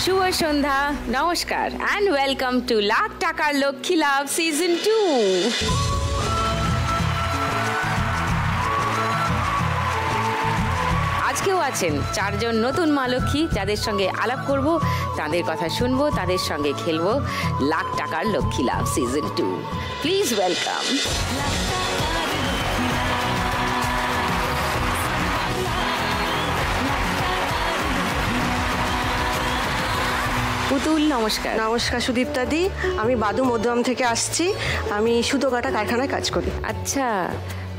শুভ সন্ধ্যা, নমস্কার and welcome to lakh টাকার লক্ষ্মী লাভ season 2। আজকেও আছেন চারজন নতুন মা লক্ষ্মী, যাদের সঙ্গে আলাপ করব, তাদের কথা শুনবো, তাদের সঙ্গে খেলবো লাখ টাকার লক্ষ্মী লাভ সিজন 2। Please welcome. পুতুল, নমস্কার। নমস্কার সুদীপ্তা দি, আমি বাদু মধ্যম থেকে আসছি। আমি সুতো কাটা কারখানায় কাজ করি। আচ্ছা,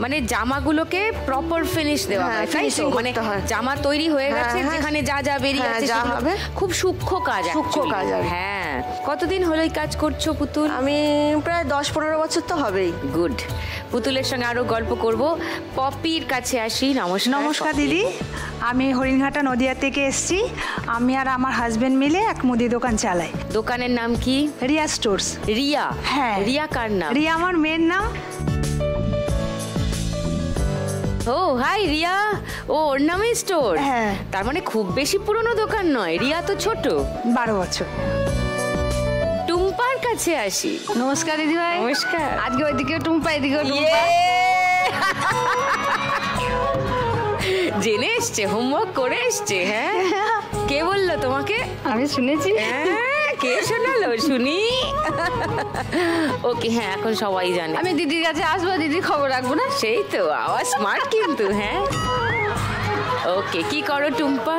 মানে জামাগুলোকে প্রপার ফিনিশ দেওয়া হয়, তাই তো? মানে জামা তৈরি হয়ে গেছে, যেখানে যা যা বেরিয়ে গেছে যা হবে, খুব সূক্ষ্ম কাজ। সূক্ষ্ম কাজ। হ্যাঁ, কতদিন হলো এই কাজ করছো পুতুল? আমি প্রায় 10-15 বছর তো হবেই। গুড। পুতুলের সঙ্গে আরো গল্প করব। পপির কাছে আসি। নমস্কার। নমস্কার দিদি, আমি হরিণঘাটা নদিয়া থেকে এসেছি। আমি আর আমার হাজবেন্ড মিলে এক মুদি দোকান চালাই। দোকানের নাম কি? রিয়া স্টোর্স। রিয়া? হ্যাঁ। রিয়া কার নাম? রিয়া আমার মেয়ের নাম। ও হাই রিয়া, ও ওর নামে স্টোর? হ্যাঁ। তার মানে খুব বেশি পুরনো দোকান নয়। রিয়া তো ছোট, 12 বছর। টুম্পার কাছে আসি। নমস্কার দিদি ভাই। নমস্কার। আজকে ওইদিকে টুম্পা, এদিকে টুম্পা। জেনে এসছে, হোমওয়ার্ক করে এসছে। হ্যাঁ, কে বললো তোমাকে? আমি শুনেছি। কে শোনালো শুনি? ওকে, হ্যাঁ, এখন সবাই জানে। আমি দিদির কাছে আসবো, দিদির খবর রাখবো না? সেই তো, আওয়াজ স্মার্ট কিন্তু। হ্যাঁ, ওকে। কি করো টুম্পা?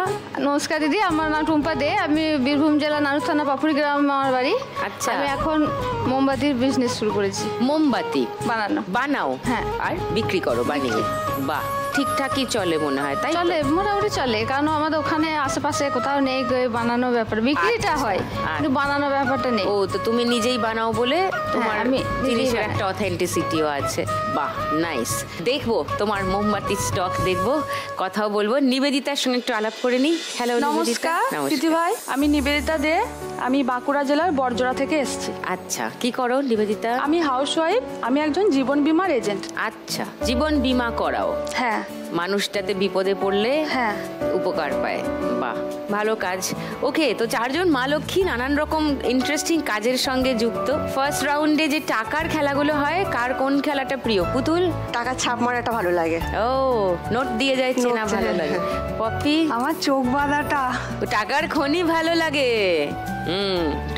নমস্কার দিদি, আমার নাম টুম্পা দে। আমি বীরভূম জেলা নানুর থানা পাপুরি গ্রাম আমার বাড়ি। আচ্ছা। আমি এখন মোমবাতির বিজনেস শুরু করেছি। মোমবাতি বানাও? হ্যাঁ। আর বিক্রি করো বানিয়ে? বাহ, ঠিকঠাকই চলে মনে হয়, তাই? চলে, মোটামুটি চলে, কারণ আমাদের ওখানে আশেপাশে কোথাও নেই বানানো ব্যাপার। বিক্রিটা হয় কিন্তু বানানো ব্যাপারটা নেই। ও, তো তুমি নিজেই বানাও বলে তোমার আমি জিনিসের একটা অথেন্টিসিটিও আছে। বাহ, নাইস। দেখবো তোমার মোমবাতির স্টক, দেখবো, কথাও বলবো। নিবেদিতার সঙ্গে একটু আলাপ করে নি। হ্যালো নমস্কার দিদি ভাই, আমি নিবেদিতা দে। আমি বাঁকুড়া জেলার বড়জোড়া থেকে এসেছি। আচ্ছা, কি করো নিবেদিতা? আমি হাউসওয়াইফ। আমি একজন জীবন বীমার এজেন্ট। আচ্ছা, জীবন বীমা করাও? হ্যাঁ। মানুষটাতে বিপদে পড়লে হ্যাঁ উপকার পায়। বাহ, ভালো কাজ। ওকে, তো চারজন মা লক্ষ্মী নানান রকম ইন্টারেস্টিং কাজের সঙ্গে যুক্ত। ফার্স্ট রাউন্ডে যে টাকার খেলাগুলো হয়, কার কোন খেলাটা প্রিয়? পুতুল? টাকা ছাপ মারাটা ভালো লাগে। ও, নোট দিয়ে যায়, চেনা ভালো লাগে। পপি? আমার চোখ বাঁধাটা। টাকার খনি ভালো লাগে।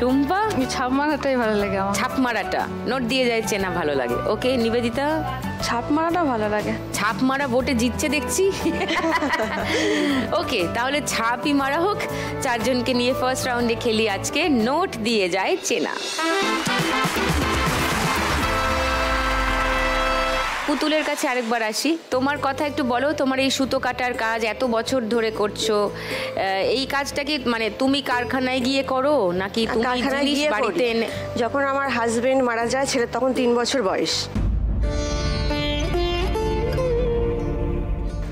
টুম্পা? ছাপ মারাটাই ভালো লাগে আমার। ছাপ মারাটা, নোট দিয়ে যায়, চেনা ভালো লাগে। ওকে, নিবেদিতা? ছাপ মারাটা ভালো লাগে। ছাপ মারা ভোটে জিতছে দেখছি। ওকে, তাহলে ছাপই মারা হোক। চারজনকে নিয়ে ফার্স্ট রাউন্ডে খেলি আজকে নোট দিয়ে যায় চেনা। পুতুলের কাছে আরেকবার আসি। তোমার কথা একটু বলো। তোমার এই সুতো কাটার কাজ এত বছর ধরে করছো, এই কাজটা কি মানে তুমি কারখানায় গিয়ে করো নাকি তুমি জিনিস বাড়িতে এনে? যখন আমার হাজবেন্ড মারা যায়, ছেলের তখন 3 বছর বয়স।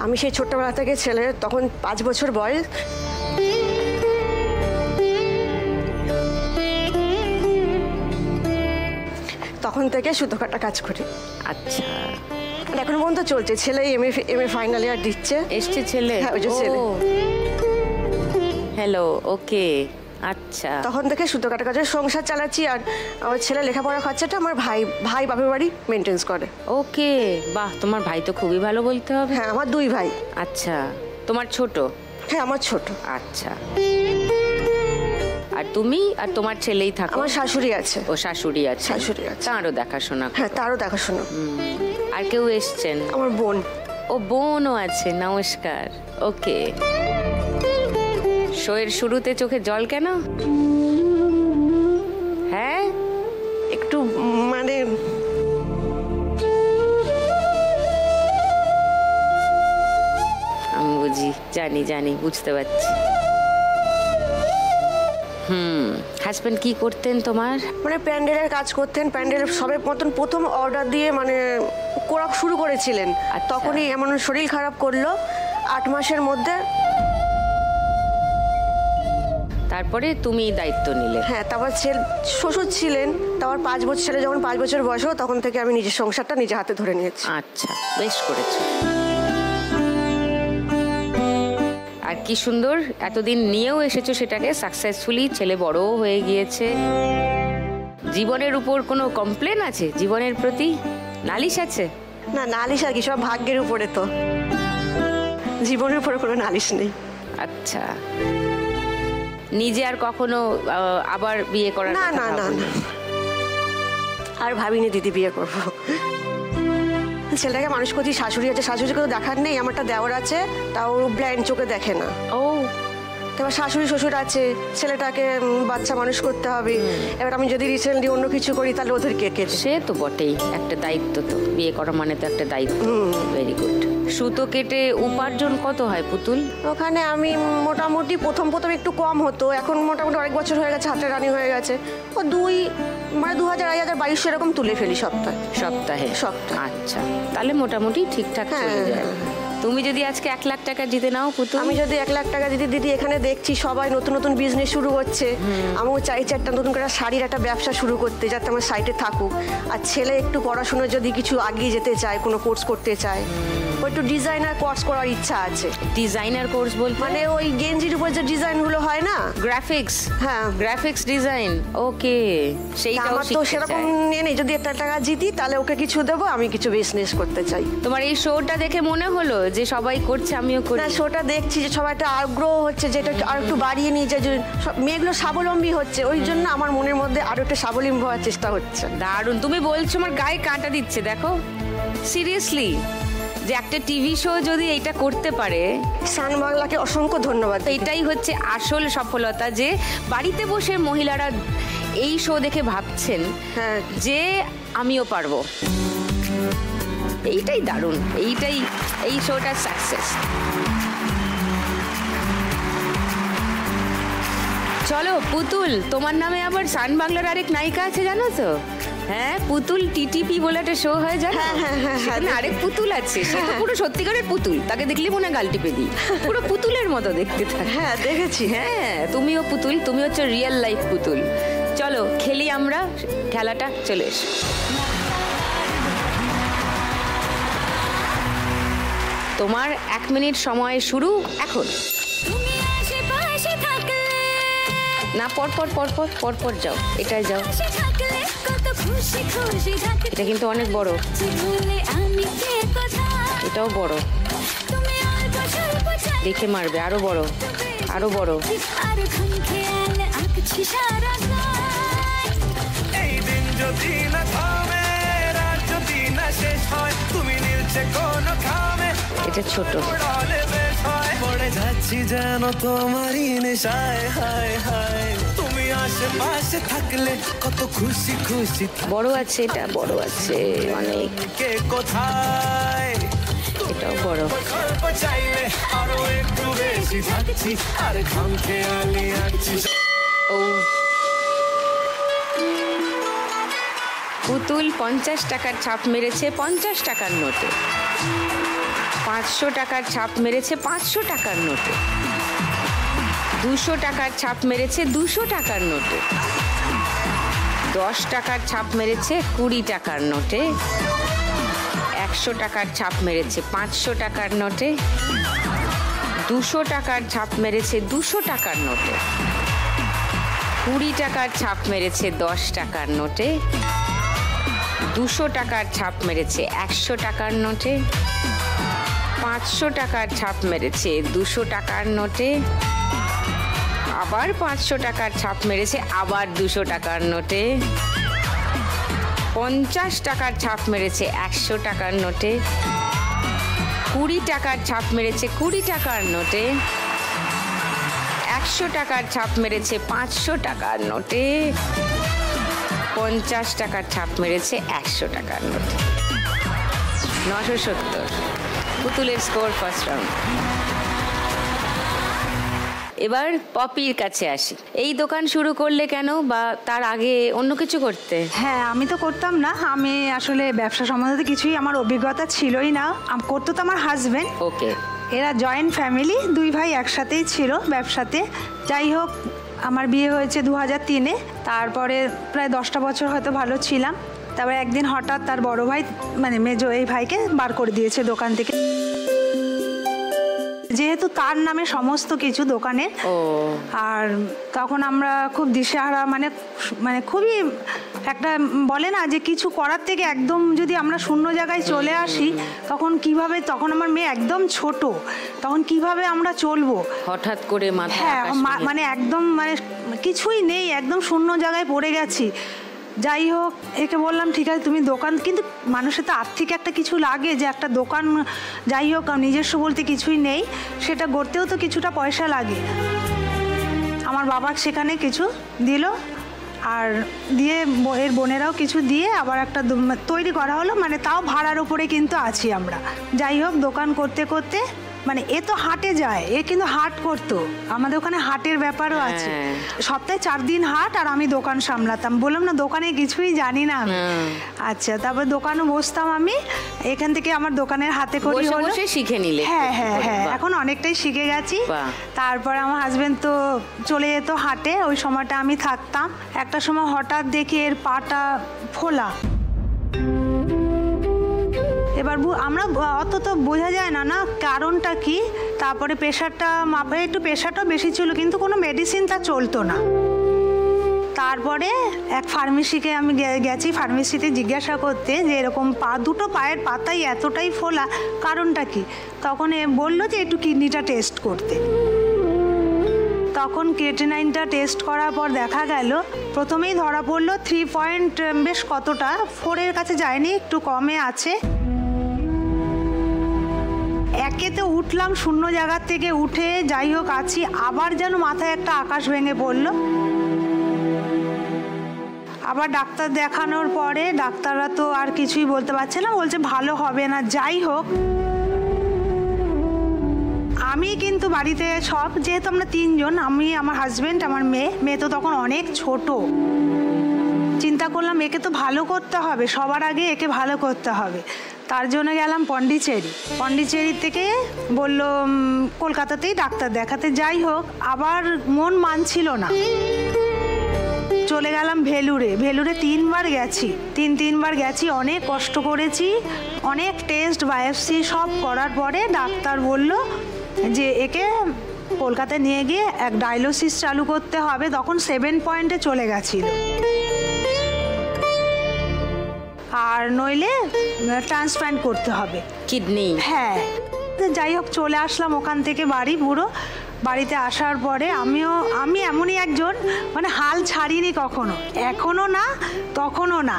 আমি সেই ছোট্টবেলা থেকে, ছেলের তখন 5 বছর বয়স, তখন থেকে সুতো কাটা কাজ করি। আচ্ছা, এখন পর্যন্ত চলছে। ছেলে এমএ ফাইনাল ইয়ার দিচ্ছে। এসছে ছেলে? হ্যাঁ, ওই যে ছেলে। হ্যালো, ওকে। আচ্ছা, তখন থেকে সুতো কাটা কাজের সংসার চালাচ্ছি। আর আমার ছেলে লেখাপড়ার খরচাটা আমার ভাই বাপের বাড়ি মেনটেন্স করে। ওকে, বাহ, তোমার ভাই তো খুবই ভালো বলতে হবে। হ্যাঁ, আমার 2 ভাই। আচ্ছা, তোমার ছোট? হ্যাঁ, আমার ছোট। আচ্ছা, আর তুমি আর তোমার ছেলেই থাকো? আমার শাশুড়ি আছে। ও, শাশুড়ি আছে? শাশুড়ি আছে। তারও দেখাশোনা? হ্যাঁ, তারও দেখাশোনা। আর কেউ এসছেন? আমার বোন। ও, বোনও আছে। নমস্কার। ওকে, শোয়ের শুরুতে চোখে জল কেন? হ্যাঁ, একটু মানে আমি বুঝি, জানি, বুঝতে পারছি। হাজবেন্ড কি করতেন তোমার? মানে প্যান্ডেলের কাজ করতেন। প্যান্ডেল সবে মতন প্রথম অর্ডার দিয়ে মানে করা শুরু করেছিলেন। তখনই এমন শরীর খারাপ করলো 8 মাসের মধ্যে। তারপরে তুমি দায়িত্ব নিলে? হ্যাঁ, তারপর শ্বশুর ছিলেন। তারপর 5 বছর, ছেলে যখন 5 বছর বয়স হলো, তখন থেকে আমি নিজের সংসারটা নিজে হাতে ধরে নিয়েছি। আচ্ছা, বেশ করেছো। আর কি সুন্দর এতদিন নিয়েও এসেছো সেটাকে সাকসেসফুলি, ছেলে বড়ও হয়ে গিয়েছে। জীবনের উপর কোনো কমপ্লেন আছে? জীবনের প্রতি নালিশ আছে? না, নালিশ আর কি, সব ভাগ্যের উপরে, তো জীবনের উপরে কোনো নালিশ নেই। আচ্ছা, নিজে আর কখনো আবার বিয়ে করার না কথা না না ভাবনি? না, আর ভাবিনি দিদি বিয়ে করবো। ছেলেটাকে মানুষ করছি, শাশুড়ি আছে, শাশুড়িকে তো দেখার নেই। আমারটা দেওয়ার আছে, তাও ব্লাইন্ড চোখে দেখে না। ও, এবার শাশুড়ি শ্বশুর আছে, ছেলেটাকে বাচ্চা মানুষ করতে হবে। এবার আমি যদি রিসেন্টলি অন্য কিছু করি তাহলে ওদেরকে কে? সে তো বটেই, একটা দায়িত্ব তো, বিয়ে করা মানে তো একটা দায়িত্ব। Very good. সুতো কেটে উপার্জন কত হয় পুতুল? ওখানে আমি মোটামুটি প্রথম একটু কম হতো, এখন মোটামুটি অনেক বছর হয়ে গেছে, হাতে রানি হয়ে গেছে। ও 2000, 2200 এরকম তুলে ফেলি সপ্তাহে। আচ্ছা, তাহলে মোটামুটি ঠিকঠাক চলে যায়। তুমি যদি আজকে 1 লাখ টাকা জিতে নাও পুতুল? আমি যদি 1 লাখ টাকা দিদি, এখানে দেখছি সবাই নতুন নতুন বিজনেস শুরু করছে। আমিও চাইছি একটা নতুন করে শাড়ির একটা ব্যবসা শুরু করতে, যাতে আমার সাইটে থাকুক। আর ছেলে একটু পড়াশোনা যদি কিছু আগিয়ে যেতে চায়, কোনো কোর্স করতে চায়, ও একটু ডিজাইনার কোর্স করার ইচ্ছা আছে। ডিজাইনার কোর্স বলতে মানে ওই গেঞ্জির উপর যে ডিজাইনগুলো হয় না, গ্রাফিক্স? হ্যাঁ, গ্রাফিক্স ডিজাইন। ওকে, সেইটাও আমার তো সেরকম নেই। যদি 1 টাকা জিতি তাহলে ওকে কিছু দেবো, আমি কিছু বিজনেস করতে চাই। তোমার এই শোটা দেখে মনে হলো যে সবাই করছে, আমিও করি? না, শোটা দেখছি যে সবাই একটা আগ্রহ হচ্ছে, যেটা আর একটু বাড়িয়ে নিয়ে যায়, যে মেয়েগুলো স্বাবলম্বী হচ্ছে, ওই জন্য আমার মনের মধ্যে আরো একটা স্বাবলম্বী হওয়ার চেষ্টা হচ্ছে। দারুণ, তুমি বলছো আমার গায়ে কাঁটা দিচ্ছে। দেখো সিরিয়াসলি, যে একটা টিভি শো যদি এইটা করতে পারে, সান বাংলাকে অসংখ্য ধন্যবাদ। এটাই হচ্ছে আসল সফলতা, যে বাড়িতে বসে মহিলারা এই শো দেখে ভাবছেন যে আমিও পারবো। এইটাই দারুণ, এই শোটার সাকসেস। চলো পুতুল, তোমার নামে আবার সান বাংলার আরেক নায়িকা আছে জানো তো? হ্যাঁ, পুতুল টিটিপি বলে একটা শো হয় জানো? সেখানে আরেক পুতুল আছে, সে তো পুরো সত্যিকারের পুতুল, তাকে দেখলে মনে গাল টিপে দিই, পুরো পুতুলের মতো দেখতে থাকে। হ্যাঁ, দেখেছি। হ্যাঁ, তুমিও পুতুল, তুমি হচ্ছে রিয়েল লাইফ পুতুল। চলো খেলি আমরা খেলাটা, চলে এসো। তোমার 1 মিনিট সময় শুরু এখন। না, পর যাও, এটাই যাও। এটা কিন্তু অনেক বড়, এটাও বড়, দেখে মারবে। আরো বড়, আরো বড়। এটা ছোট। যাচ্ছি যেন তোমারই নেশায়, হায় হায় তুমি আশেপাশে থাকলে কত খুশি খুশি। বড় আছে, এটা বড় আছে অনেক। কে কোথায়? এটাও বড়। চাইলে আরো একটু বেশি থাকছি, আর ঘাম খেয়ালি আছি। ও, পুতুল 50 টাকার ছাপ মেরেছে 50 টাকার নোটে, 500 টাকার ছাপ মেরেছে 500 টাকার নোটে, 200 টাকার ছাপ মেরেছে 200 টাকার নোটে, 10 টাকার ছাপ মেরেছে 20 টাকার নোটে, 100 টাকার ছাপ মেরেছে 500 টাকার নোটে, 200 টাকার ছাপ মেরেছে 200 টাকার নোটে, 20 টাকার ছাপ মেরেছে 10 টাকার নোটে, 200 টাকার ছাপ মেরেছে 100 টাকার নোটে, 500 টাকার ছাপ মেরেছে 200 টাকার নোটে, আবার 500 টাকার ছাপ মেরেছে আবার 200 টাকার নোটে, 50 টাকার ছাপ মেরেছে 100 টাকার নোটে, 20 টাকার ছাপ মেরেছে 20 টাকার নোটে, 100 টাকার ছাপ মেরেছে 500 টাকার নোটে, 50 টাকার ছাপ মেরেছে 100 টাকার নোটে। 970 পুতুলের স্কোর ফার্স্ট রাউন্ড। এবার পপির কাছে আসি। এই দোকান শুরু করলে কেন, বা তার আগে অন্য কিছু করতে? হ্যাঁ, আমি তো করতাম না। আমি আসলে ব্যবসা সম্বন্ধে কিছুই আমার অভিজ্ঞতা ছিলই না। করতো তো আমার হাজবেন্ড। ওকে। এরা জয়েন্ট ফ্যামিলি, 2 ভাই একসাথেই ছিল ব্যবসাতে। যাই হোক, আমার বিয়ে হয়েছে 2003-এ। তারপরে প্রায় 10টা বছর হয়তো ভালো ছিলাম। তারপরে একদিন হঠাৎ তার বড় ভাই, মানে মেজো এই ভাইকে বার করে দিয়েছে দোকান থেকে। যেহেতু তার নামে সমস্ত কিছু দোকানে। আর তখন আমরা খুব দিশেহারা, মানে খুবই একটা বলে না যে কিছু করার থেকে একদম যদি আমরা শূন্য জায়গায় চলে আসি তখন কিভাবে, তখন আমার মেয়ে একদম ছোট, তখন কিভাবে আমরা চলবো হঠাৎ করে মাথায়। হ্যাঁ, মানে একদম মানে কিছুই নেই, একদম শূন্য জায়গায় পড়ে গেছি। যাই হোক, একে বললাম ঠিক আছে তুমি দোকান, কিন্তু মানুষের তো আর্থিক একটা কিছু লাগে যে একটা দোকান, যাই হোক নিজস্ব বলতে কিছুই নেই, সেটা গড়তেও তো কিছুটা পয়সা লাগে। আমার বাবা সেখানে কিছু দিল, আর দিয়ে এর বোনেরাও কিছু দিয়ে আবার একটা তৈরি করা হলো, মানে তাও ভাড়ার উপরে কিন্তু আছি আমরা। যাই হোক, দোকান করতে করতে মানে এ তো হাটে যায়, এ কিন্তু হাট করতো, আমাদের ওখানে হাটের ব্যাপারও আছে, সপ্তাহে 4 দিন হাট, আর আমি দোকান সামলাতাম। বললাম না দোকানে কিছুই জানি না আমি। আচ্ছা, তারপর দোকানও বসতাম আমি, এখান থেকে আমার দোকানের হাতে করি হলো, শিখে নিলে। হ্যাঁ হ্যাঁ হ্যাঁ, এখন অনেকটাই শিখে গেছি। তারপর আমার হাজবেন্ড তো চলে যেত হাটে, ওই সময়টা আমি থাকতাম। একটা সময় হঠাৎ দেখি এর পাটা ফোলা। এবার আমরা অত তো বোঝা যায় না না কারণটা কি। তারপরে প্রেশারটা মাপে, একটু প্রেশারটাও বেশি ছিল, কিন্তু কোনো মেডিসিন তা চলতো না। তারপরে এক ফার্মেসিকে আমি গেছি, ফার্মেসিতে জিজ্ঞাসা করতে যে এরকম দুটো পায়ের পাতাই এতটাই ফোলা, কারণটা কি। তখন বললো যে একটু কিডনিটা টেস্ট করতে। তখন ক্রিয়েটিনাইনটা টেস্ট করার পর দেখা গেল, প্রথমেই ধরা পড়লো 3 পয়েন্ট বেশ কতটা, 4-এর কাছে যায়নি, একটু কমে আছে। একেতে উঠলাম শূন্য জায়গার থেকে, উঠে যাই হোক আছি, আবার যেন মাথায় একটা আকাশ ভেঙে পড়লো। আবার ডাক্তার দেখানোর পরে ডাক্তাররা তো আর কিছুই বলতে পারছে না, বলছে ভালো হবে না। যাই হোক, আমি কিন্তু বাড়িতে সব, যেহেতু আমরা 3 জন, আমি, আমার হাজবেন্ড, আমার মেয়ে তো তখন অনেক ছোট, চিন্তা করলাম একে তো ভালো করতে হবে, সবার আগে একে ভালো করতে হবে। তার জন্য গেলাম পন্ডিচেরি থেকে বলল কলকাতাতেই ডাক্তার দেখাতে। যাই হোক, আবার মন মানছিল না, চলে গেলাম ভেলুরে 3বার গেছি, 3বার গেছি, অনেক কষ্ট করেছি, অনেক টেস্ট বায়োপসি সব করার পরে ডাক্তার বলল যে একে কলকাতায় নিয়ে গিয়ে এক ডায়ালিসিস চালু করতে হবে। তখন 7 পয়েন্টে চলে গেছিল, আর নইলে ট্রান্সপ্ল্যান্ট করতে হবে কিডনি। হ্যাঁ, যাই হোক চলে আসলাম ওখান থেকে বাড়ি। পুরো বাড়িতে আসার পরে আমি এমনই একজন, মানে হাল ছাড়িনি কখনো, এখনো না তখনও না।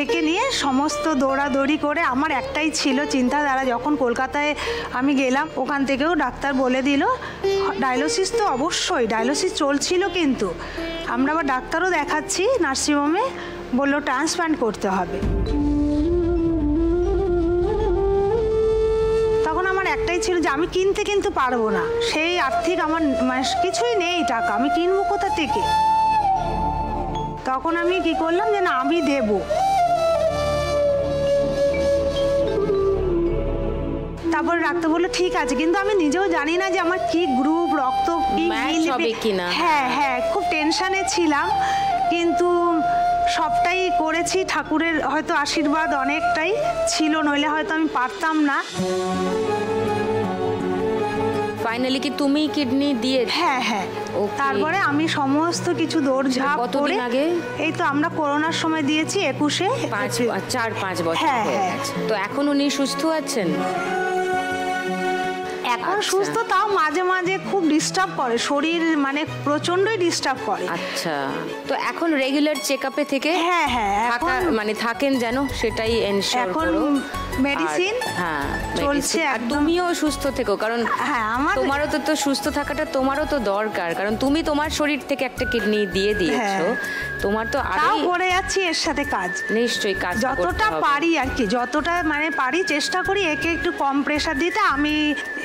একে নিয়ে সমস্ত দৌড়াদৌড়ি করে আমার একটাই ছিল চিন্তাধারা। যখন কলকাতায় আমি গেলাম, ওখান থেকেও ডাক্তার বলে দিল ডায়ালিসিস তো অবশ্যই, ডায়ালিসিস চলছিল, কিন্তু আমরা আবার ডাক্তারও দেখাচ্ছি নার্সিংহোমে, বললো ট্রান্সপ্ল্যান্ট করতে হবে। তখন আমার একটাই ছিল যে আমি কিনতে কিন্তু পারবো না, সেই আর্থিক আমার মানে কিছুই নেই, টাকা আমি কিনবো কোথা থেকে। তখন আমি কি করলাম যে না আমি দেবো। তারপর ডাক্তার বললো ঠিক আছে, কিন্তু আমি নিজেও জানি না যে আমার কি গ্রুপ, রক্ত কি। হ্যাঁ হ্যাঁ, খুব টেনশনে ছিলাম, কিন্তু সবটাই করেছি। ঠাকুরের হয়তো আশীর্বাদ অনেকটাই ছিল, নইলে হয়তো আমি পারতাম না। ফাইনালি কি তুমি কিডনি দিয়ে? হ্যাঁ হ্যাঁ, তারপরে আমি সমস্ত কিছু দৌড়ঝাঁপ করে, এই তো আমরা করোনার সময় দিয়েছি 21-এ, 4-5 বছর। হ্যাঁ হ্যাঁ। তো এখন উনি সুস্থ আছেন? এখন সুস্থ, তাও মাঝে মাঝে খুব ডিস্টার্ব করে শরীর, মানে প্রচন্ডই ডিস্টার্ব করে। আচ্ছা, তো এখন রেগুলার চেকআপে থেকে? হ্যাঁ হ্যাঁ, এখন মানে থাকেন যেন, সেটাই এনশিওর করো। এখন মেডিসিন চলছে, আর তুমিও সুস্থ থেকো, কারণ তোমারও তো সুস্থ থাকাটা তোমারও তো দরকার, কারণ তুমি তোমার শরীর থেকে একটা কিডনি দিয়ে দিয়েছো, তোমার তো আরও করে যাচ্ছি এর সাথে কাজ। নিশ্চয়ই কাজ যতটা পারি আর কি, যতটা মানে পারি চেষ্টা করি একে একটু কম প্রেশার দিতে। আমি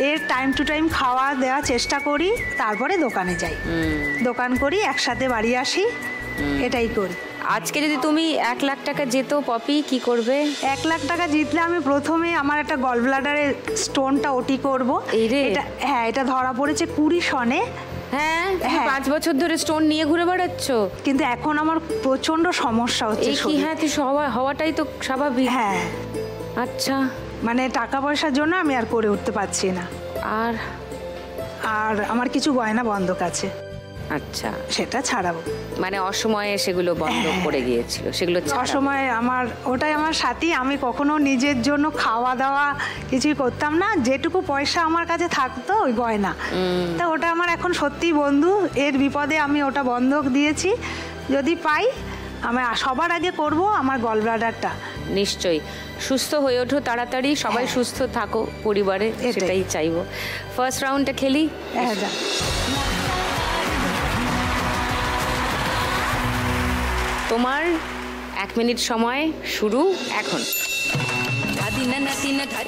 এর টাইম টু টাইম খাওয়া দেওয়ার চেষ্টা করি, তারপরে দোকানে যাই, দোকান করি, একসাথে বাড়ি আসি, এটাই করি। আজকে যদি তুমি 1 লাখ টাকা যেত পপি, কি করবে? 1 লাখ টাকা জিতলে আমি প্রথমে আমার একটা গল ব্লাডারের স্টোনটা ওটি করবো। হ্যাঁ, এটা ধরা পড়েছে 20 সনে। হ্যাঁ, 5 বছর ধরে স্টোন নিয়ে ঘুরে বেড়াচ্ছ, কিন্তু এখন আমার প্রচন্ড সমস্যা হচ্ছে। হ্যাঁ, তুই হওয়াটাই তো স্বাভাবিক। হ্যাঁ, আচ্ছা, মানে টাকা পয়সার জন্য আমি আর করে উঠতে পারছি না। আর আর আমার কিছু গয়না বন্ধক আছে, আচ্ছা, সেটা ছাড়াবো। মানে অসময়ে সেগুলো বন্ধ করে গিয়েছিল, সেগুলো অসময়ে ওটাই আমার সাথী। আমি কখনো নিজের জন্য খাওয়া দাওয়া কিছুই করতাম না, যেটুকু পয়সা আমার কাছে থাকতো ওই গয়না, তা ওটা আমার এখন সত্যি বন্ধু। এর বিপদে আমি ওটা বন্ধক দিয়েছি, যদি পাই আমি সবার আগে করব আমার গল ব্লাডারটা। নিশ্চয়ই সুস্থ হয়ে ওঠো তাড়াতাড়ি, সবাই সুস্থ থাকো পরিবারে, সেটাই চাইবো। ফার্স্ট রাউন্ডটা খেলি। তোমার 1 মিনিট সময় শুরু এখন।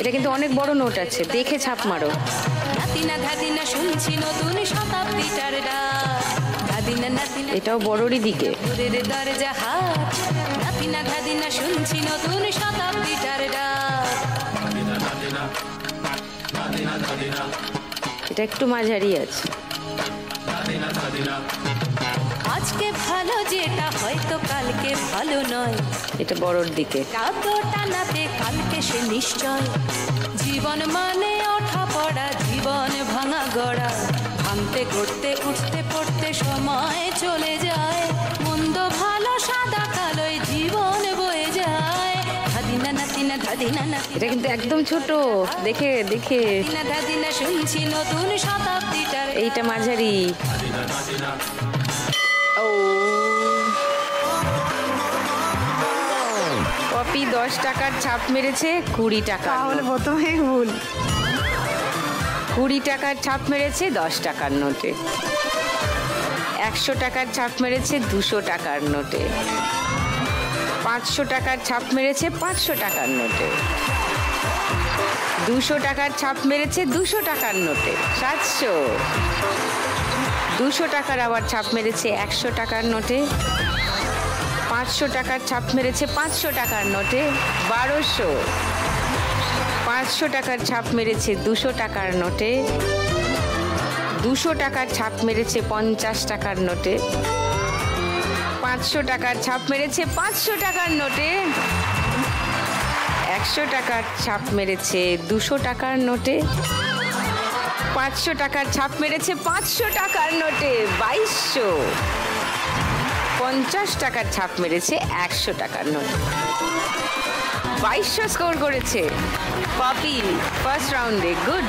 এটা কিন্তু অনেক বড় নোট আছে, দেখে ছাপ মারো। এটাও বড়রই দিকে। এটা একটু মাঝারি আছে। আজকে ভালো যেটা হয়তো কালকে ভালো নয়, এটা বড়র দিকে। টানাতে কালকে সে নিশ্চয়, জীবন মানে ওঠা পড়া, জীবন ভাঙা গড়া, ভাঙতে করতে উঠতে পড়তে সময় চলে যায়, মন্দ ভালো সাদা কালোয় জীবন বয়ে যায়। ধাদিনা নাতিনা ধাদিনা নাতি, এটা কিন্তু একদম ছোট, দেখে দেখে। ধাদিনা শুনছি নতুন শতাব্দীটার, এইটা মাঝারি। পপি 10 টাকার ছাপ মেরেছে 20 টাকা। তাহলে প্রথমেই ভুল। 20 টাকার ছাপ মেরেছে 10 টাকার নোটে। 100 টাকার ছাপ মেরেছে 200 টাকার নোটে। 500 টাকার ছাপ মেরেছে 500 টাকার নোটে। 200 টাকার ছাপ মেরেছে 200 টাকার নোটে। 700। 200 টাকার আবার ছাপ মেরেছে 100 টাকার নোটে। 500 টাকার ছাপ মেরেছে 500 টাকার নোটে। 1200। 500 টাকার ছাপ মেরেছে 200 টাকার নোটে। 200 টাকার ছাপ মেরেছে 50 টাকার নোটে। 500 টাকার ছাপ মেরেছে 500 টাকার নোটে। 100 টাকার ছাপ মেরেছে 200 টাকার নোটে। 500 টাকার ছাপ মেরেছে 500 টাকার নোটে। 2200। 50 টাকার ছাপ মেরেছে 100 টাকার নোটে। 2200 স্কোর করেছে পপি ফার্স্ট রাউন্ডে। গুড।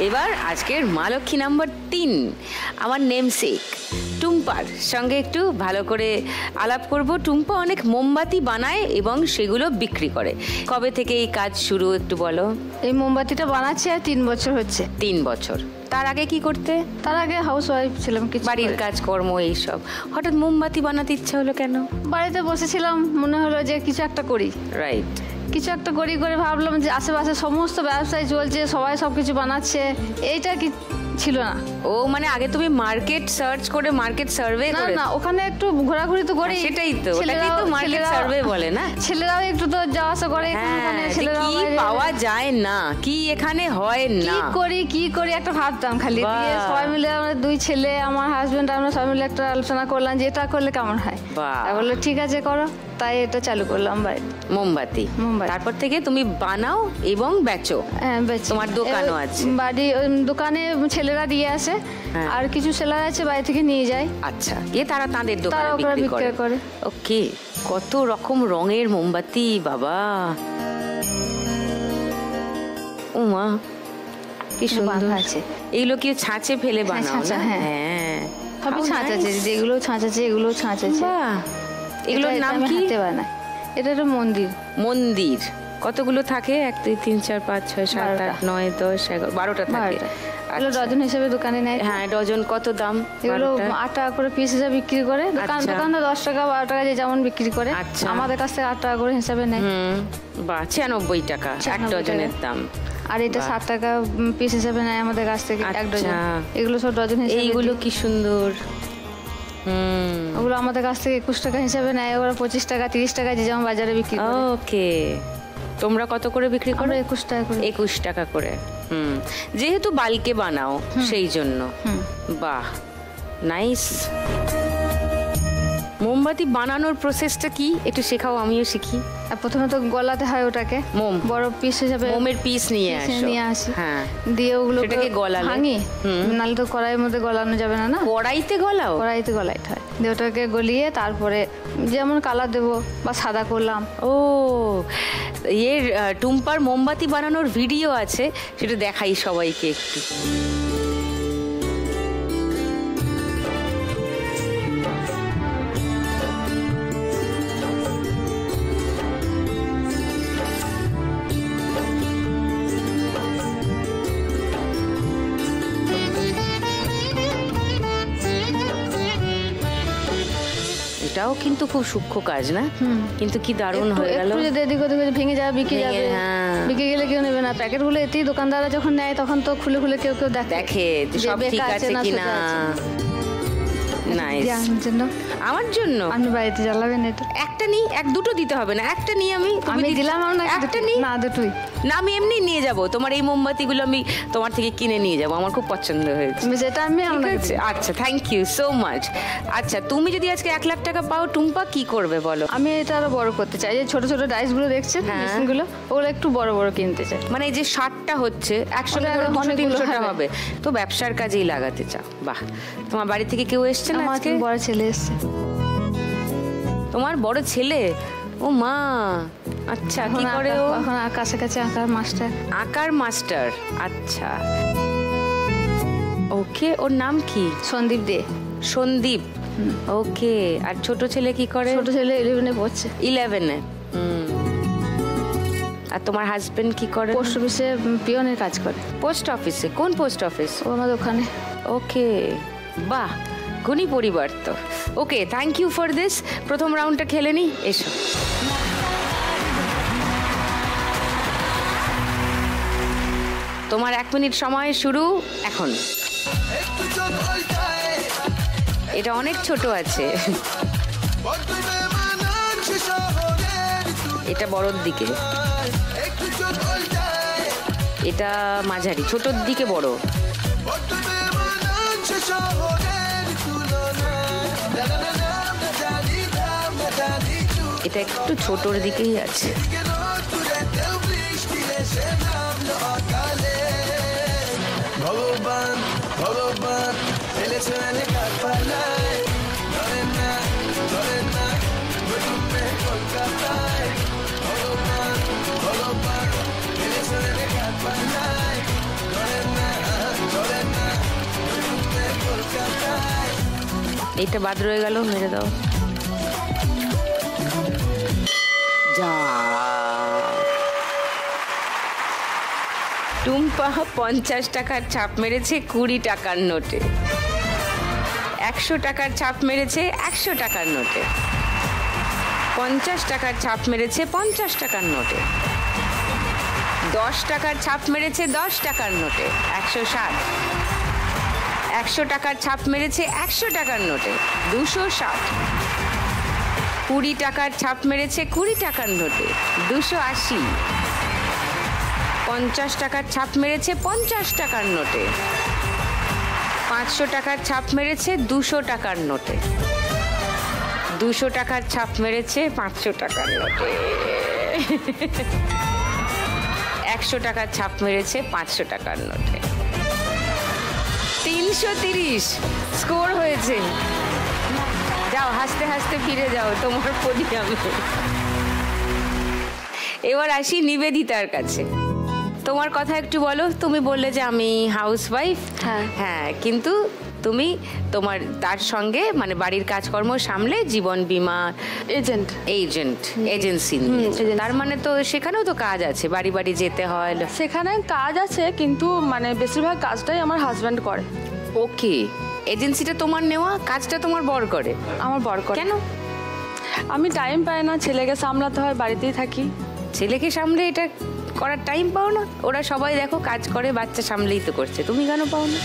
এবার আজকের মা লক্ষ্মী নাম্বার 3, আমার নেমসেক টুম্পার সঙ্গে একটু ভালো করে আলাপ করব। টুম্পা অনেক মোমবাতি বানায় এবং সেগুলো বিক্রি করে। কবে থেকে এই কাজ শুরু একটু বলো। এই মোমবাতিটা বানাচ্ছি আর 3 বছর হচ্ছে। 3 বছর। তার আগে কি করতে? তার আগে হাউস ওয়াইফ ছিলাম, কিছু বাড়ির কাজকর্ম এইসব। হঠাৎ মোমবাতি বানাতে ইচ্ছা হলো কেন? বাড়িতে বসেছিলাম, মনে হলো যে কিছু একটা করি। রাইট। কিছু একটা করি করে ভাবলাম যে আশেপাশে সমস্ত ব্যবসায় চলছে, সবাই সব কিছু বানাচ্ছে, এইটা কি ছিল না। ও মানে আগে তুমি মার্কেট সার্চ করে মার্কেট সার্ভে করে? না, ওখানে একটু ঘোরাঘুরি তো করি। সেটাই তো, ওটাকে তো মার্কেট সার্ভে বলে না? ছেলেরাও একটু তো যাওয়া আসা করে, কি পাওয়া যায় না, কি এখানে হয় না, কি করি একটা ভাবতাম খালি। দিয়ে সবাই মিলে আমরা 2 ছেলে, আমার হাজবেন্ড, আমরা সবাই মিলে একটা আলোচনা করলাম যে এটা করলে কেমন হয়। বললো ঠিক আছে করো, তাই এটা চালু করলাম বাড়িতে। মোমবাতি। তারপর থেকে তুমি বানাও এবং বেচো? হ্যাঁ, বেচি। তোমার দোকানও আছে? বাড়ি দোকানে ছেলেরা দিয়ে আসে, আর কিছু ছেলেরা আছে বাড়ি থেকে নিয়ে যায়। আচ্ছা, তারা তাদের দোকানে বিক্রি করে। ওকে। কত রকম রঙের মোমবাতি বাবা, উমা কি সুন্দর আছে। এইগুলো কি ছাঁচে ফেলে বানাও না? হ্যাঁ, সবই ছাঁচ আছে, যেগুলো ছাঁচ আছে এগুলো ছাঁচ আছে। এগুলোর নাম কি? এটা একটা মন্দির। মন্দির কতগুলো থাকে? 1 2 3 4 5 6 7 8 9 10 11 12টা থাকে। এগুলো ডজন হিসেবে দোকানে নেয়। হ্যাঁ, ডজন কত দাম? এগুলো 8 টাকা করে পিস হিসেবে বিক্রি করে। দোকানে 10 টাকা 12 টাকা যে যেমন বিক্রি করে। আমাদের কাছ থেকে 8 টাকা করে হিসাবে নেয়। বাহ, 96 টাকা 1 ডজনের দাম। আর এটা 7 টাকা পিস হিসেবে নেয় আমাদের কাছ থেকে 1 ডজন। এগুলো সব ডজন হিসেবে। এইগুলো কি সুন্দর। ওগুলো আমাদের কাছ থেকে 21 টাকা হিসাবে নেয়। ওরা 25 টাকা 30 টাকা যে যেমন বাজারে বিক্রি করে। ওকে। তোমরা কত করে বিক্রি করো? 21 টাকা করে। 21 টাকা করে। যেহেতু বালকে বানাও সেই জন্য। বাহ, নাইস। মোমবাতি বানানোর প্রসেসটা কি একটু শেখাও, আমিও শিখি। আর প্রথমে তো গলাতে হয় ওটাকে, মোম বড় পিস হিসাবে মোমের পিস নিয়ে আসি। হ্যাঁ, দিয়ে ওগুলো গলালে ভাঙি, নাহলে তো কড়াইয়ের মধ্যে গলানো যাবে না। কড়াইতে গলাও? কড়াইতে গলাইতে হয়। দিয়ে ওটাকে গলিয়ে তারপরে যেমন কালার দেবো বা সাদা করলাম। ও, এর টুম্পার মোমবাতি বানানোর ভিডিও আছে, সেটা দেখাই সবাইকে একটু। এটাও কিন্তু খুব সূক্ষ্ম কাজ না, কিন্তু কি দারুণ হয়ে গেল। একটু যদি এদিক ওদিক ভেঙে যাবে, বিকে যাবে, বিকে গেলে কেউ নেবে না। প্যাকেটগুলো এতেই দোকানদাররা যখন নেয় তখন তো খুলে খুলে কেউ কেউ দেখে সব ঠিক আছে কিনা। আমার জন্য আপনি বাড়িতে জ্বালাবেন এটা? একটা নিই, এক দুটো দিতে হবে না, একটা নিই আমি দিলাম। একটা নিই না, দুটোই না, আমি এমনি নিয়ে যাব। তোমার এই মোমবাতিগুলো আমি তোমার থেকে কিনে নিয়ে যাব, আমার খুব পছন্দ হয়েছে। সেটা আমি আচ্ছা, থ্যাংক ইউ সো মাচ। আচ্ছা, তুমি যদি আজকে 1 লাখ টাকা পাও টুম্পা, কি করবে বলো? আমি এটা আরো বড় করতে চাই। যে ছোট ছোট ডাইসগুলো দেখছেন, মেশিনগুলো, ওগুলো একটু বড় বড় কিনতে চাই। মানে এই যে 60টা হচ্ছে একসঙ্গে 200-300টা হবে, তো ব্যবসার কাজেই লাগাতে চাও। বাহ, তোমার বাড়ি থেকে কেউ এসছে না আজকে? বড় ছেলে এসছে। তোমার বড় ছেলে? ও মা, আচ্ছা, কি করে ও? এখন কাছাকাছি আঁকার মাস্টার। আঁকার মাস্টার, আচ্ছা, ওকে। ওর নাম কি? সন্দীপ দে। সন্দীপ, ওকে। আর ছোট ছেলে কি করে? ছোট ছেলে 11-এ পড়ছে। 11-এ। আর তোমার হাজবেন্ড কি করে? পোস্ট অফিসে পিয়নের কাজ করে। পোস্ট অফিসে? কোন পোস্ট অফিস? ও আমাদের ওখানে। ওকে, বাহ, গুণী পরিবার তো। ওকে, থ্যাংক ইউ ফর দিস। প্রথম রাউন্ডটা খেলে নি, এসো। তোমার 1 মিনিট সময় শুরু এখন। এটা অনেক ছোট আছে, এটা বড়র দিকে, এটা মাঝারি, ছোটর দিকে বড়। এটা একটু ছোটর দিকেই আছে। ভগবান ভগবান এইটা বাদ রয়ে গেল, মেরে দাও। যা, টুম্পা 50 টাকার ছাপ মেরেছে 20 টাকার নোটে, 100 টাকার ছাপ মেরেছে 100 টাকার নোটে, 50 টাকার ছাপ মেরেছে 50 টাকার নোটে, 10 টাকার ছাপ মেরেছে 10 টাকার নোটে, 160, 100 টাকার ছাপ মেরেছে 100 টাকার নোটে, 260, 20 টাকার ছাপ মেরেছে 20 টাকার নোটে, 280, 50 টাকার ছাপ মেরেছে 50 টাকার নোটে, 500 টাকার ছাপ মেরেছে 200 টাকার নোটে, 200 টাকার ছাপ মেরেছে 500 টাকার নোটে, 100 টাকার ছাপ মেরেছে 500 টাকার নোটে। 330 স্কোর হয়েছে। যাও, হাসতে হাসতে ফিরে যাও তোমার পোডিয়ামে। এবার আসি নিবেদিতার কাছে। তোমার কথা একটু বলো। তুমি বললে যে আমি হাউসওয়াইফ। হ্যাঁ, কিন্তু তুমি তোমার তার সঙ্গে মানে বাড়ির কাজকর্ম সামলে জীবন বীমা এজেন্সি তার মানে তো সেখানেও তো কাজ আছে, বাড়ি বাড়ি যেতে হয়। সেখানে কাজ আছে, কিন্তু মানে বেশিরভাগ কাজটাই আমার হাজব্যান্ড করে। ওকে, এজেন্সিটা তোমার নেওয়া, কাজটা তোমার বর করে? আমার বর করে। কেন? আমি টাইম পাই না, ছেলেকে সামলাতে হয়, বাড়িতেই থাকি। ছেলেকে সামলে এটা করার টাইম পাও না? ওরা সবাই দেখো কাজ করে, বাচ্চা সামলেই তো করছে, তুমি কেন পাও না?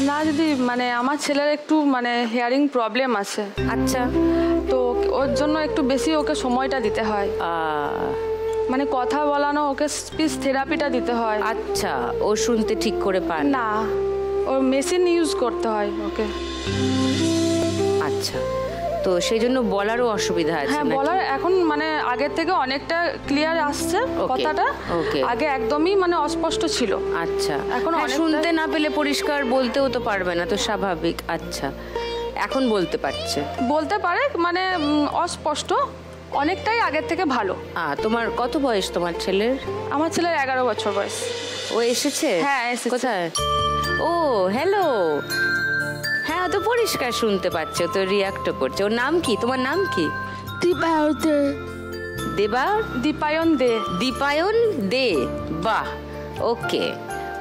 না দিদি, মানে আমার ছেলের একটু মানে হিয়ারিং প্রবলেম আছে। আচ্ছা, তো ওর জন্য একটু বেশি ওকে সময়টা দিতে হয়, মানে কথা বলানো, ওকে স্পিচ থেরাপিটা দিতে হয়। আচ্ছা, ও শুনতে ঠিক করে পায় না, ওর মেশিন ইউজ করতে হয় ওকে। আচ্ছা, তো সেই জন্য বলারও অসুবিধা আছে। হ্যাঁ, বলার এখন মানে আগের থেকে অনেকটা ক্লিয়ার আসছে কথাটা। আগে একদমই মানে অস্পষ্ট ছিল। আচ্ছা, এখন শুনতে না পেলে পরিষ্কার বলতেও তো পারবে না, তো স্বাভাবিক। আচ্ছা, এখন বলতে পারছে? বলতে পারে, মানে অস্পষ্ট, অনেকটাই আগের থেকে ভালো। তোমার কত বয়স তোমার ছেলের? আমার ছেলের 11 বছর বয়স। ও এসেছে? হ্যাঁ, এসেছে। কোথায়? ও হ্যালো, হ্যাঁ তো পরিষ্কার শুনতে পাচ্ছে, তো রিয়াক্টও করছে। ওর নাম কি? তোমার নাম কি? দেবা? দীপায়ন দে। দীপায়ন দে, বাহ, ওকে।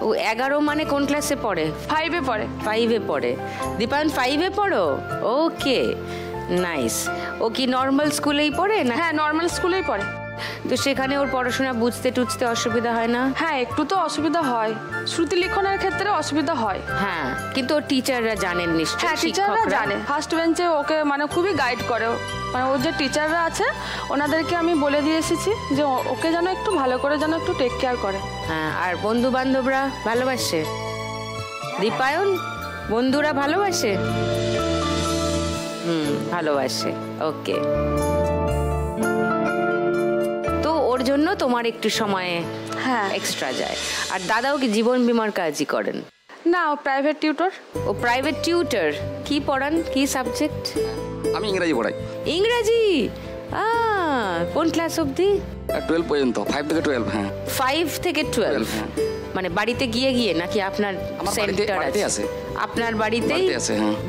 ও 11 মানে কোন ক্লাসে পড়ে? 5-এ পড়ে। 5-এ পড়ে। দীপায়ন 5-এ পড়ো? ওকে, নাইস। ও কি নর্মাল স্কুলেই পড়ে না? হ্যাঁ, নর্মাল স্কুলেই পড়ে। তো সেখানে ওর পড়াশোনা বুঝতে টুঝতে অসুবিধা হয় না? হ্যাঁ, একটু তো অসুবিধা হয়, শ্রুতি লিখনের ক্ষেত্রে অসুবিধা হয়। হ্যাঁ, কিন্তু ওর টিচাররা জানেন নিশ্চয়ই? হ্যাঁ, টিচাররা জানে। ফার্স্ট বেঞ্চে ওকে মানে খুবই গাইড করে, মানে ওর যে টিচাররা আছে ওনাদেরকে আমি বলে দিয়ে এসেছি যে ওকে যেন একটু ভালো করে যেন একটু টেক কেয়ার করে। হ্যাঁ, আর বন্ধু বান্ধবরা ভালোবাসে? দীপায়ন, বন্ধুরা ভালোবাসে? ভালোবাসে, ওকে। তো ওর জন্য তোমার একটু সময় এক্সট্রা যায়। আর দাদাও কি জীবন বীমার কাজই করেন? না, ও প্রাইভেট টিউটর। ও প্রাইভেট টিউটর। কি পড়ান, কি সাবজেক্ট? আমি ইংরেজি পড়াই। ইংরেজি? কোন ক্লাস অবধি? 12 পর্যন্ত, 5 থেকে 12। হ্যাঁ, 5 থেকে 12। মানে বাড়িতে গিয়ে গিয়ে নাকি আপনার সেন্টার আছে? আপনার বাড়িতেই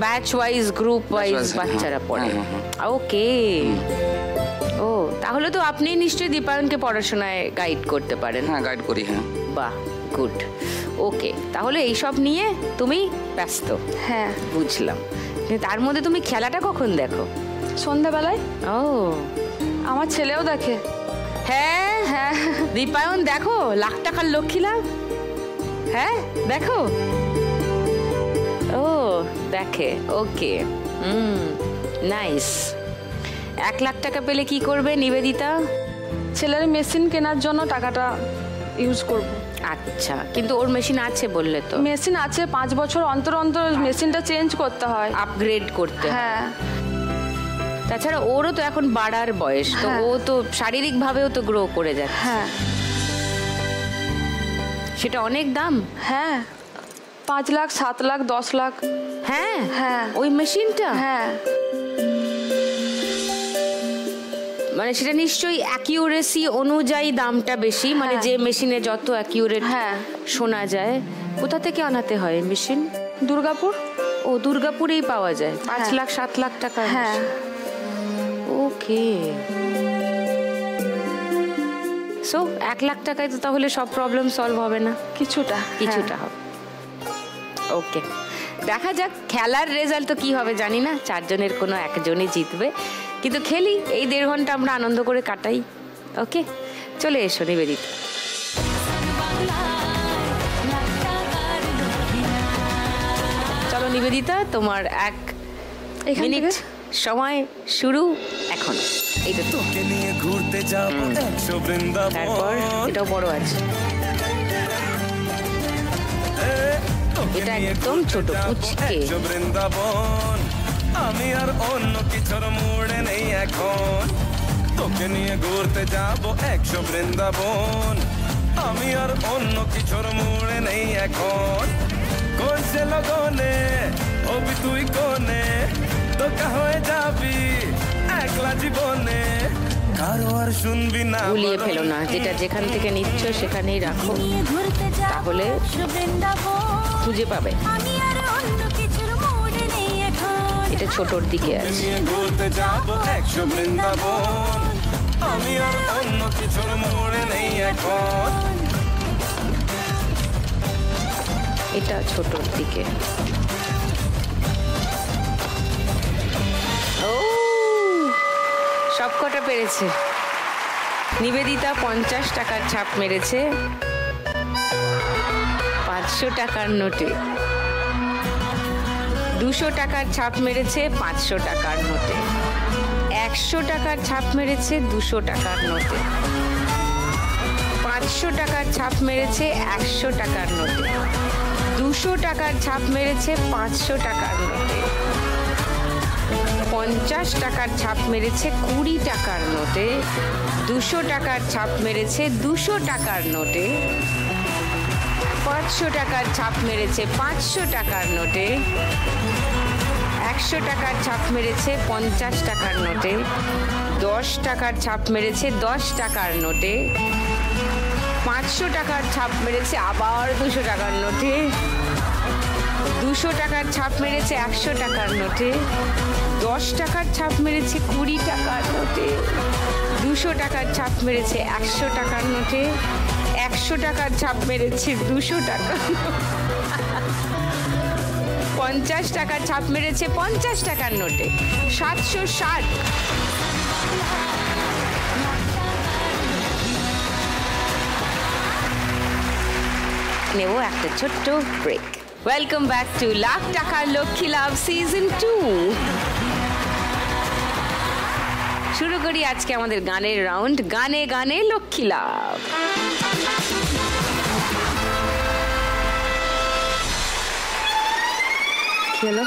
ব্যাচ ওয়াইজ, গ্রুপ ওয়াইজ বাচ্চারা পড়ে? ওকে। ও, তাহলে তো আপনি নিশ্চয়ই দীপায়নকে পড়াশোনায় গাইড করতে পারেন? হ্যাঁ, গাইড করি। হ্যাঁ, বাহ, গুড। ওকে, তাহলে এইসব নিয়ে তুমি ব্যস্ত? হ্যাঁ, বুঝলাম। তার মধ্যে তুমি খেলাটা কখন দেখো? সন্ধ্যাবেলায়। ও, আমার ছেলেও দেখে। হ্যাঁ হ্যাঁ, দীপায়ন দেখো, লাখ টাকার লক্ষ্মী লাভ। হ্যাঁ, দেখো। ও, দেখে, ওকে, নাইস। 1 লাখ টাকা পেলে কি করবে নিবেদিতা? ছেলের মেশিন কেনার জন্য টাকাটা ইউজ করব। আচ্ছা, কিন্তু ওর মেশিন আছে বললে তো? মেশিন আছে, 5 বছর অন্তর অন্তর মেশিনটা চেঞ্জ করতে হয়, আপগ্রেড করতে। হ্যাঁ, তাছাড়া ওরও তো এখন বাড়ার বয়স, তো ও তো শারীরিক ভাবেও তো গ্রো করে যাচ্ছে। হ্যাঁ, সেটা অনেক দাম। হ্যাঁ, 5 লাখ, 7 লাখ, 10 লাখ। হ্যাঁ হ্যাঁ, ওই মেশিনটা? হ্যাঁ, মানে সেটা নিশ্চয়ই অ্যাকিউরেসি অনুযায়ী দামটা বেশি, মানে যে মেশিনে যত অ্যাকিউরেট শোনা যায়। কোথা থেকে আনাতে হয় মেশিন? দুর্গাপুর। ও, দুর্গাপুরেই পাওয়া যায়? 5 লাখ 7 লাখ টাকা? হ্যাঁ, ওকে। সো 1 লাখ টাকায় তো তাহলে সব প্রবলেম সলভ হবে না? কিছুটা হবে। ওকে, দেখা যাক খেলার রেজাল্ট তো কি হবে জানি না, 4 জনের কোনো একজনই জিতবে, কিন্তু খেলি, এই 1.5 ঘন্টা আমরা আনন্দ করে কাটাই। ওকে, চলে এসো নিবেদিতা। চলো নিবেদিতা, তোমার 1 মিনিট সময় শুরু এখন। এইটা তো তারপর এটাও বড় আছে, এটা একদম ছোট পুচকে। আমি আর অন্য কিছুর মুড়ে নেই এখন, তোকে নিয়ে ঘুরতে যাবো 100 বৃন্দাবন। আমি আর অন্য কিছুর মুড়ে নেই এখন, কোন সে লগনে হবি তুই কোনে, তোকা হয়ে যাবি একলা জীবনে, কারো আর শুনবি না। গুলিয়ে ফেলো না, যেটা যেখান থেকে নিচ্ছ সেখানেই রাখো, তাহলে খুঁজে পাবে। এটা ছোটর দিকে আছে। ঘুরতে যাবো 100 বৃন্দাবন, আমি আর অন্য কিছুর মোড়ে নেই এখন। এটা ছোটর দিকে। ও, সবকটা পেরেছে। নিবেদিতা 50 টাকার ছাপ মেরেছে 500 টাকার নোটে, 200 টাকার ছাপ মেরেছে 500 টাকার নোটে, 100 টাকার ছাপ মেরেছে 200 টাকার নোটে, 500 টাকার ছাপ মেরেছে 100 টাকার নোটে, 200 টাকার ছাপ মেরেছে 500 টাকার নোটে, 50 টাকার ছাপ মেরেছে 20 টাকার নোটে, 200 টাকার ছাপ মেরেছে 200 টাকার নোটে, 500 টাকার ছাপ মেরেছে 500 টাকার নোটে, 100 টাকার ছাপ মেরেছে 50 টাকার নোটে, 10 টাকার ছাপ মেরেছে 10 টাকার নোটে, 500 টাকার ছাপ মেরেছে আবার 200 টাকার নোটে, 200 টাকার ছাপ মেরেছে 100 টাকার নোটে, 10 টাকার ছাপ মেরেছে 20 টাকার নোটে, 200 টাকার ছাপ মেরেছে 100 টাকার নোটে, 100 টাকার ছাপ মেরেছে 200 টাকা, 50 টাকার ছাপ মেরেছে 50 টাকার নোটে, 760। নেব একটা ছোট্ট break. Welcome back to lakh টাকার লক্ষ্মী লাভ সিজন 2। শুরু করি আজকে আমাদের গানের রাউন্ড, গানে গানে লক্ষ্মী লাভ। কি হলো?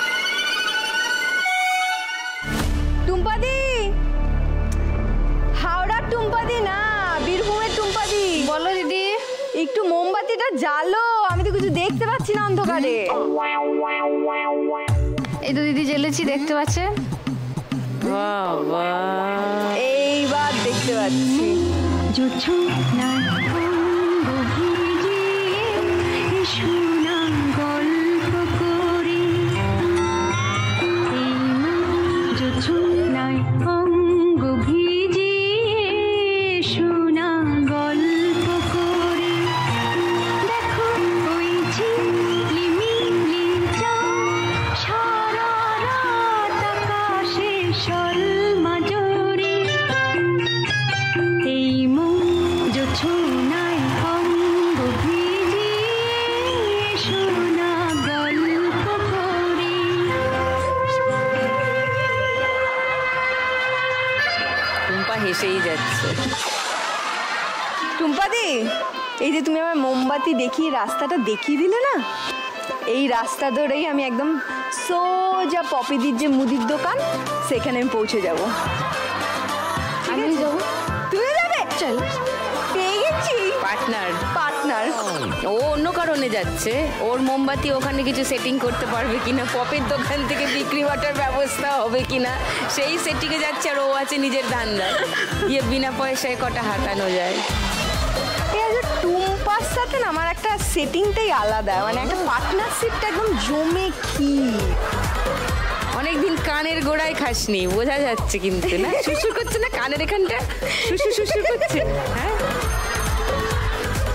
টুম্পাদি, হাওড়ার টুম্পাদি না, বীরভূমের টুম্পাদি। বলো দিদি। একটু মোমবাতিটা জ্বালো, আমি তো কিছু দেখতে পাচ্ছি না অন্ধকারে। এই তো দিদি জ্বেলেছি, দেখতে পাচ্ছেন? এইবার দেখতে পাচ্ছি। হেসেই যাচ্ছে। টুম্পাদি, এই যে তুমি আমার মোমবাতি দেখিয়ে রাস্তাটা দেখিয়ে দিলে না, এই রাস্তা ধরেই আমি একদম সোজা পপিদির যে মুদির দোকান সেখানে আমি পৌঁছে যাব। আমি যাবো? তুমি যাবে? চল, পেয়ে গেছি পার্টনার। পার্টনার। ও অন্য কারণে যাচ্ছে, ওর মোমবাতি ওখানে কিছু সেটিং করতে পারবে কিনা, পপের দোকান থেকে বিক্রি বাটার ব্যবস্থা হবে কিনা সেই সেটিংয়ে যাচ্ছে, আর ও আছে নিজের ধান্দায়, গিয়ে বিনা পয়সায় কটা হাতানো যায়। টুম্পার সাথে না আমার একটা সেটিংটাই আলাদা, মানে একটা পার্টনারশিপটা একদম জমে কি। অনেকদিন কানের গোড়ায় খাসনি, বোঝা যাচ্ছে কিন্তু না? শুশুর করছে না কানের এখানটা, শুশুর করছে। হ্যাঁ,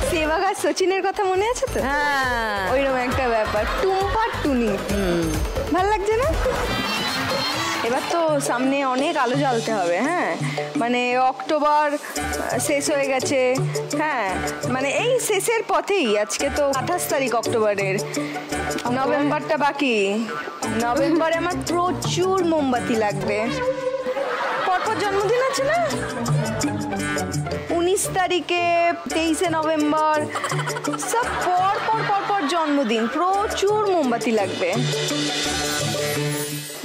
সেবাগার সচিনের কথা মনে আছে তো? হ্যাঁ, ওইরকম একটা ব্যাপার, টুম্পার টুনি। ভাল লাগছে না? এবার তো সামনে অনেক আলো জ্বালতে হবে। হ্যাঁ, মানে অক্টোবর শেষ হয়ে গেছে। হ্যাঁ, মানে এই শেষের পথেই, আজকে তো 28 তারিখ অক্টোবরের, নভেম্বরটা বাকি। নভেম্বরে আমার প্রচুর মোমবাতি লাগবে। পরপর জন্মদিন আছে না, 19 তারিখে, 23শে নভেম্বর, সব পর জন্মদিন, প্রচুর মোমবাতি লাগবে।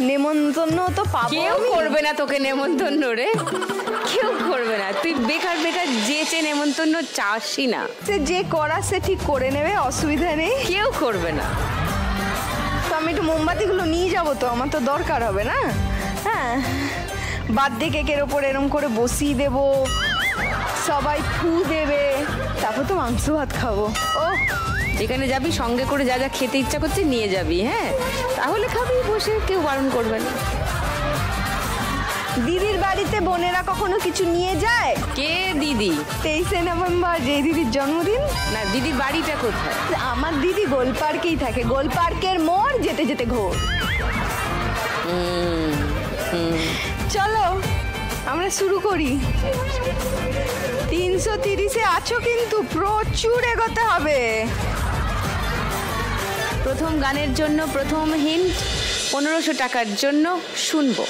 নেমন্তন্ন তো পাবো। কেউ করবে না তোকে নেমন্তন্ন রে, কেউ করবে না। তুই বেকার বেকার যেচে নেমন্তন্ন চাসই না। সে যে করা সে ঠিক করে নেবে, অসুবিধা নেই। কেউ করবে না। তো আমি একটু মোমবাতিগুলো নিয়ে যাবো, তো আমার তো দরকার হবে না? হ্যাঁ, বার্থডে কেকের ওপর এরম করে বসিয়ে দেবো, সবাই ফু দেবে, তারপর তো মাংস ভাত খাবো। ও, যেখানে যাবি সঙ্গে করে যা যা খেতে ইচ্ছা করছে নিয়ে যাবি। হ্যাঁ, তাহলে খাবি বসে, কেউ বারণ করবে না। দিদির বাড়িতে বোনেরা কখনো কিছু নিয়ে যায়? কে দিদি? 23শে নভেম্বর, যে দিদির জন্মদিন। না, দিদির বাড়িটা কোথায়? আমার দিদি গোলপার্কেই থাকে, গোলপার্কের মোড় যেতে যেতে ঘোর। চলো আমরা শুরু করি। 330-এ আছো কিন্তু প্রচুর এগোতে হবে। প্রথম গানের জন্য প্রথম হিন্ট, 1500 টাকার জন্য শুনবো।